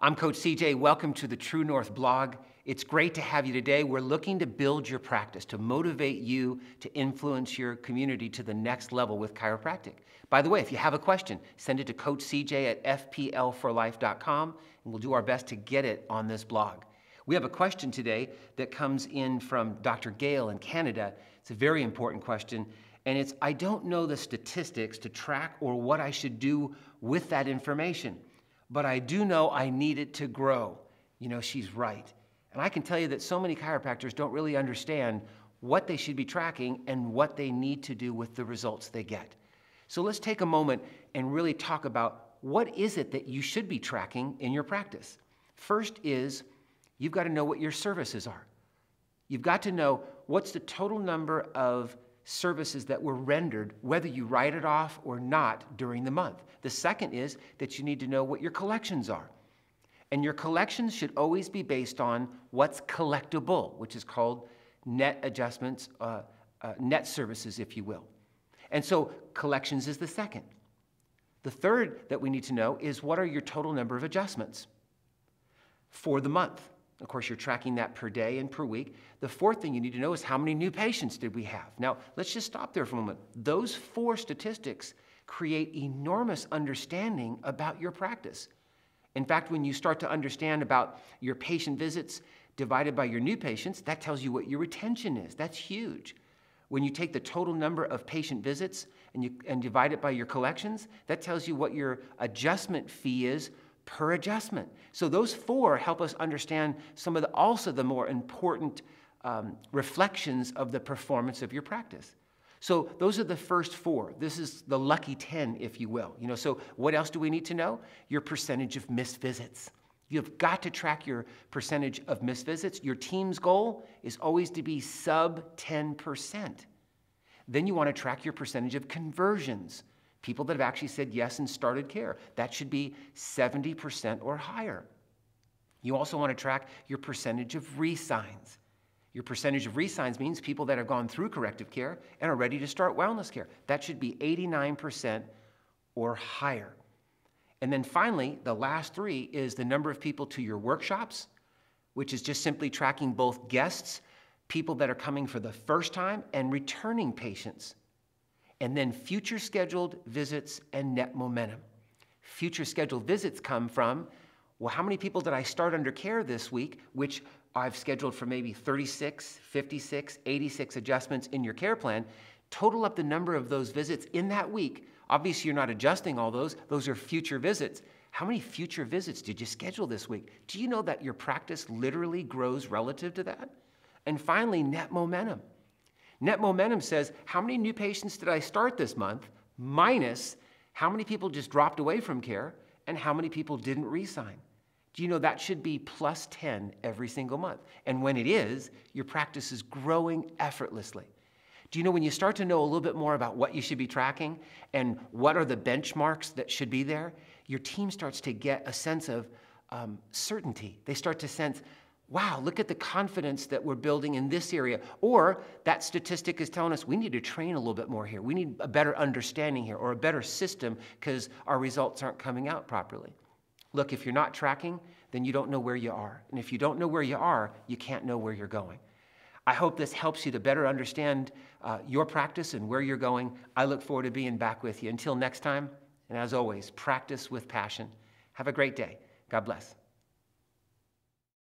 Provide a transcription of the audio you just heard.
I'm Coach CJ. Welcome to the True North blog. It's great to have you today. We're looking to build your practice, to motivate you to influence your community to the next level with chiropractic. By the way, if you have a question, send it to Coach CJ at fplforlife.com, and we'll do our best to get it on this blog. We have a question today that comes in from Dr. Gail in Canada. It's a very important question, and it's, I don't know the statistics to track or what I should do with that information, but I do know I need it to grow. You know, she's right. And I can tell you that so many chiropractors don't really understand what they should be tracking and what they need to do with the results they get. So let's take a moment and really talk about what is it that you should be tracking in your practice. First is you've got to know what your services are. You've got to know what's the total number of services that were rendered, whether you write it off or not during the month. The second is that you need to know what your collections are. And your collections should always be based on what's collectible, which is called net adjustments, net services, if you will. And so collections is the second. The third that we need to know is what are your total number of adjustments for the month. Of course, you're tracking that per day and per week. The fourth thing you need to know is how many new patients did we have? Now, let's just stop there for a moment. Those four statistics create enormous understanding about your practice. In fact, when you start to understand about your patient visits divided by your new patients, that tells you what your retention is. That's huge. When you take the total number of patient visits and divide it by your collections, that tells you what your adjustment fee is per adjustment. So those four help us understand some of the more important reflections of the performance of your practice. So those are the first four. This is the lucky 10, if you will. So what else do we need to know? Your percentage of missed visits. You've got to track your percentage of missed visits. Your team's goal is always to be sub 10%. Then you want to track your percentage of conversions. People that have actually said yes and started care. That should be 70% or higher. You also want to track your percentage of re-signs. Your percentage of re-signs means people that have gone through corrective care and are ready to start wellness care. That should be 89% or higher. And then finally, the last three is the number of people to your workshops, which is just simply tracking both guests, people that are coming for the first time, and returning patients. And then future scheduled visits and net momentum. Future scheduled visits come from, well, how many people did I start under care this week, which I've scheduled for maybe 36, 56, 86 adjustments in your care plan. Total up the number of those visits in that week. Obviously, you're not adjusting all those. Those are future visits. How many future visits did you schedule this week? Do you know that your practice literally grows relative to that? And finally, net momentum. Net momentum says, how many new patients did I start this month, minus how many people just dropped away from care, and how many people didn't re-sign? Do you know that should be plus 10 every single month? And when it is, your practice is growing effortlessly. Do you know when you start to know a little bit more about what you should be tracking and what are the benchmarks that should be there, your team starts to get a sense of certainty. They start to sense, wow, look at the confidence that we're building in this area. Or that statistic is telling us we need to train a little bit more here. We need a better understanding here or a better system because our results aren't coming out properly. Look, if you're not tracking, then you don't know where you are. And if you don't know where you are, you can't know where you're going. I hope this helps you to better understand your practice and where you're going. I look forward to being back with you. Until next time, and as always, practice with passion. Have a great day. God bless.